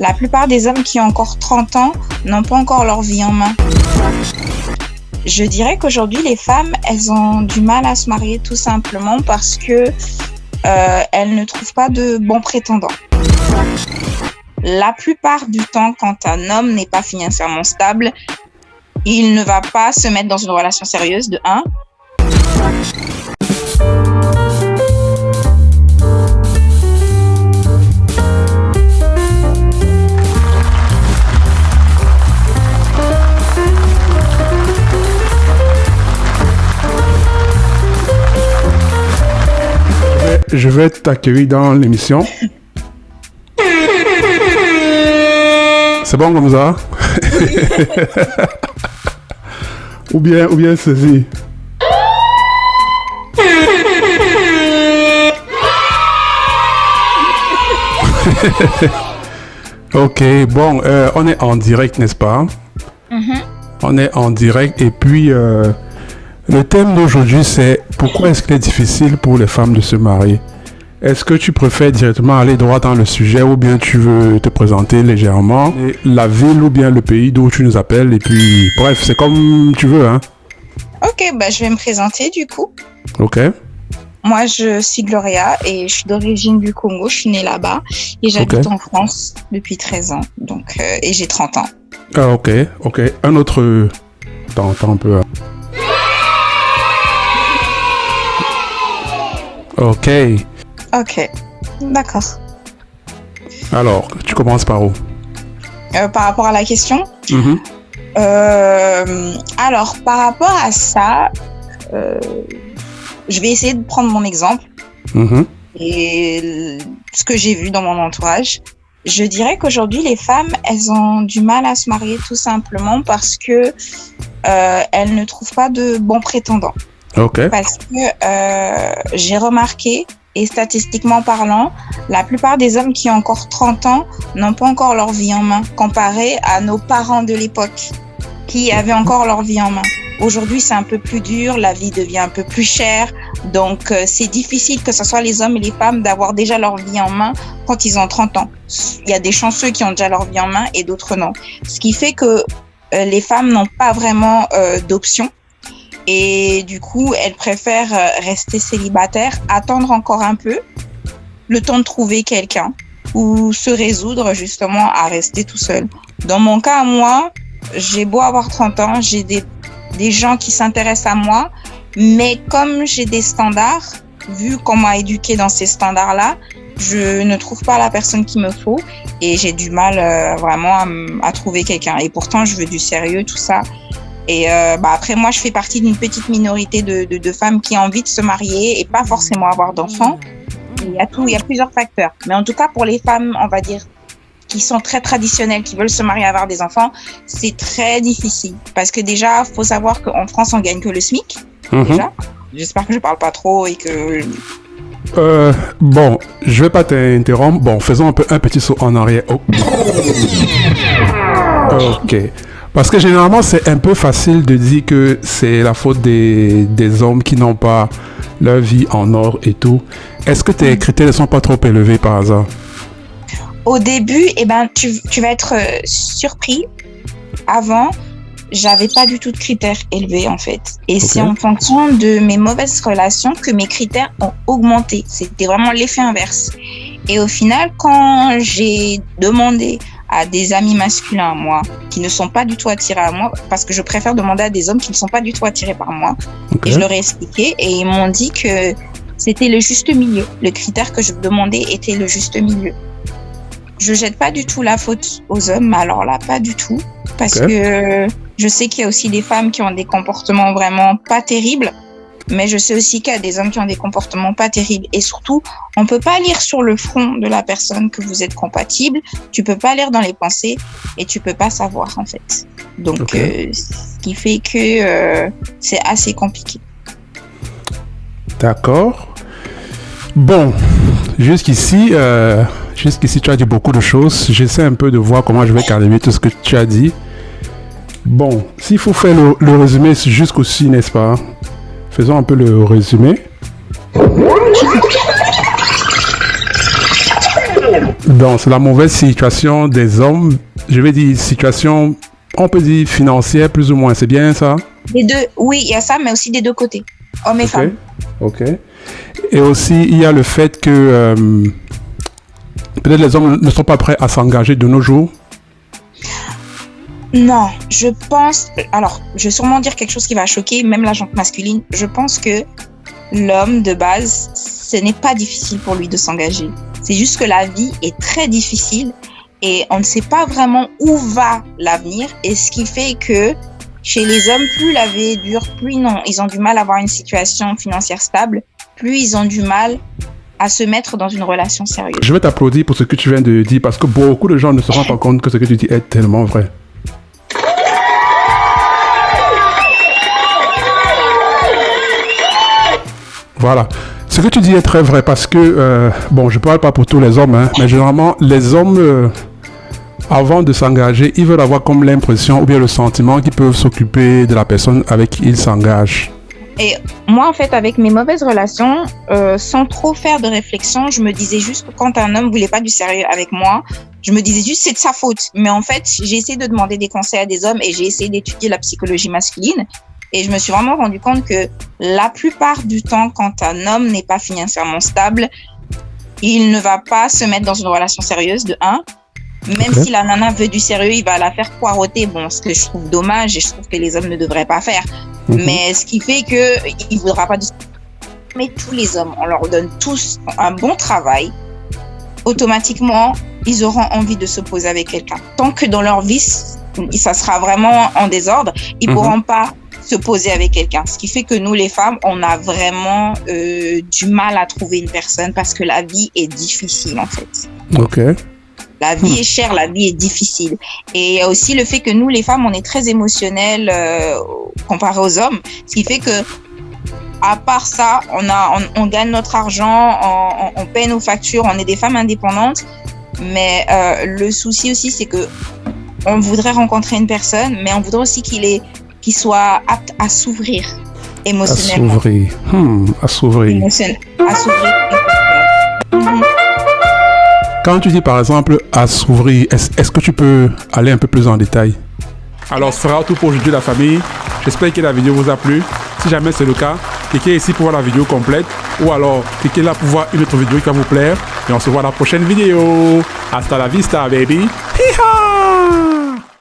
La plupart des hommes qui ont encore 30 ans n'ont pas encore leur vie en main. Je dirais qu'aujourd'hui, les femmes, elles ont du mal à se marier tout simplement parce que elles ne trouvent pas de bons prétendants. La plupart du temps, quand un homme n'est pas financièrement stable, il ne va pas se mettre dans une relation sérieuse, de 1. Je vais t'accueillir dans l'émission. C'est bon comme ça? ou bien ceci. Ok, bon, on est en direct, n'est-ce pas? On est en direct et puis le thème d'aujourd'hui, c'est pourquoi est-ce qu'il est difficile pour les femmes de se marier? Est-ce que tu préfères directement aller droit dans le sujet ou bien tu veux te présenter légèrement la ville ou bien le pays d'où tu nous appelles et puis bref, c'est comme tu veux, hein? Ok, je vais me présenter du coup. Ok. Moi, je suis Gloria et je suis d'origine du Congo. Je suis née là-bas et j'habite en France depuis 13 ans. Donc, et j'ai 30 ans. Ah, ok. Un autre... Attends un peu. Ok, d'accord. Alors, tu commences par où? Par rapport à la question? Alors, par rapport à ça, je vais essayer de prendre mon exemple et ce que j'ai vu dans mon entourage. Je dirais qu'aujourd'hui, les femmes, elles ont du mal à se marier tout simplement parce que elles ne trouvent pas de bons prétendants. Ok. Parce que j'ai remarqué, et statistiquement parlant, la plupart des hommes qui ont encore 30 ans n'ont pas encore leur vie en main, comparé à nos parents de l'époque qui avaient encore leur vie en main. Aujourd'hui, c'est un peu plus dur, la vie devient un peu plus chère, donc c'est difficile que ce soit les hommes et les femmes d'avoir déjà leur vie en main quand ils ont 30 ans. Il y a des chanceux qui ont déjà leur vie en main et d'autres non. Ce qui fait que les femmes n'ont pas vraiment d'options. Et du coup, elles préfèrent rester célibataires, attendre encore un peu, le temps de trouver quelqu'un ou se résoudre justement à rester tout seul. Dans mon cas, moi, j'ai beau avoir 30 ans, j'ai des gens qui s'intéressent à moi, mais comme j'ai des standards, vu qu'on m'a éduquée dans ces standards-là, je ne trouve pas la personne qu'il me faut et j'ai du mal vraiment à trouver quelqu'un. Et pourtant, je veux du sérieux, tout ça. Et après, moi, je fais partie d'une petite minorité de femmes qui ont envie de se marier et pas forcément avoir d'enfants. Il y a plusieurs facteurs. Mais en tout cas, pour les femmes, on va dire, qui sont très traditionnelles, qui veulent se marier et avoir des enfants, c'est très difficile. Parce que déjà, faut savoir qu'en France, on gagne que le SMIC. Déjà. J'espère que je parle pas trop et que... Bon, je vais pas t'interrompre. Bon, faisons un petit saut en arrière. Oh. Ok. Parce que généralement, c'est un peu facile de dire que c'est la faute des hommes qui n'ont pas leur vie en ordre et tout. Est-ce que tes critères ne sont pas trop élevés par hasard? Au début, tu vas être surpris. Avant, j'avais pas du tout de critères élevés en fait. Et c'est en fonction de mes mauvaises relations que mes critères ont augmenté. C'était vraiment l'effet inverse. Et au final, quand j'ai demandé à des amis masculins à moi qui ne sont pas du tout attirés à moi, parce que je préfère demander à des hommes qui ne sont pas du tout attirés par moi. Et je leur ai expliqué et ils m'ont dit que c'était le juste milieu. Le critère que je demandais était le juste milieu. Je jette pas du tout la faute aux hommes, alors là, pas du tout. Parce que je sais qu'il y a aussi des femmes qui ont des comportements vraiment pas terribles. Mais je sais aussi qu'il y a des hommes qui ont des comportements pas terribles. Et surtout, on peut pas lire sur le front de la personne que vous êtes compatible. Tu peux pas lire dans les pensées et tu peux pas savoir, en fait. Donc, ce qui fait que c'est assez compliqué. D'accord. Bon, jusqu'ici, tu as dit beaucoup de choses. J'essaie un peu de voir comment je vais calmer tout ce que tu as dit. Bon, s'il faut faire le résumé jusqu'au-ci, n'est-ce pas? Faisons un peu le résumé. Donc, c'est la mauvaise situation des hommes. Je vais dire situation, on peut dire financière plus ou moins. C'est bien ça? Des deux, oui, il y a ça, mais aussi des deux côtés, hommes et femmes. Ok. Et aussi, il y a le fait que peut-être les hommes ne sont pas prêts à s'engager de nos jours. Non, je pense... Alors, je vais sûrement dire quelque chose qui va choquer même la gente masculine. Je pense que l'homme, de base, ce n'est pas difficile pour lui de s'engager. C'est juste que la vie est très difficile et on ne sait pas vraiment où va l'avenir. Et ce qui fait que chez les hommes, plus la vie est dure, plus ils ont du mal à avoir une situation financière stable, plus ils ont du mal à se mettre dans une relation sérieuse. Je vais t'applaudir pour ce que tu viens de dire parce que beaucoup de gens ne se rendent pas compte que ce que tu dis est tellement vrai. Voilà. Ce que tu dis est très vrai parce que, bon, je parle pas pour tous les hommes, hein, mais généralement, les hommes, avant de s'engager, ils veulent avoir comme l'impression ou bien le sentiment qu'ils peuvent s'occuper de la personne avec qui ils s'engagent. Et moi, en fait, avec mes mauvaises relations, sans trop faire de réflexion, je me disais juste que quand un homme voulait pas du sérieux avec moi, je me disais juste c'est de sa faute. Mais en fait, j'ai essayé de demander des conseils à des hommes et j'ai essayé d'étudier la psychologie masculine. Et je me suis vraiment rendu compte que la plupart du temps, quand un homme n'est pas financièrement stable, il ne va pas se mettre dans une relation sérieuse, de un. Même si la nana veut du sérieux, il va la faire poireauter. Bon, ce que je trouve dommage et je trouve que les hommes ne devraient pas faire. Mais ce qui fait qu'il ne voudra pas du sérieux. Mais tous les hommes, on leur donne tous un bon travail. Automatiquement, ils auront envie de se poser avec quelqu'un. Tant que dans leur vie, ça sera vraiment en désordre, ils ne pourront pas se poser avec quelqu'un. Ce qui fait que nous, les femmes, on a vraiment du mal à trouver une personne parce que la vie est difficile, en fait. Ok. La vie est chère, la vie est difficile. Et il y a aussi le fait que nous, les femmes, on est très émotionnelles comparé aux hommes. Ce qui fait que, à part ça, on gagne notre argent, on paie nos factures, on est des femmes indépendantes. Mais le souci aussi, c'est que on voudrait rencontrer une personne, mais on voudrait aussi qu'il soit apte à s'ouvrir émotionnellement. À s'ouvrir. À s'ouvrir. Quand tu dis par exemple à s'ouvrir, est-ce que tu peux aller un peu plus en détail? Alors, ce sera tout pour aujourd'hui la famille. J'espère que la vidéo vous a plu. Si jamais c'est le cas, cliquez ici pour voir la vidéo complète ou alors cliquez là pour voir une autre vidéo qui va vous plaire. Et on se voit dans la prochaine vidéo. Hasta la vista, baby. Hi-ha!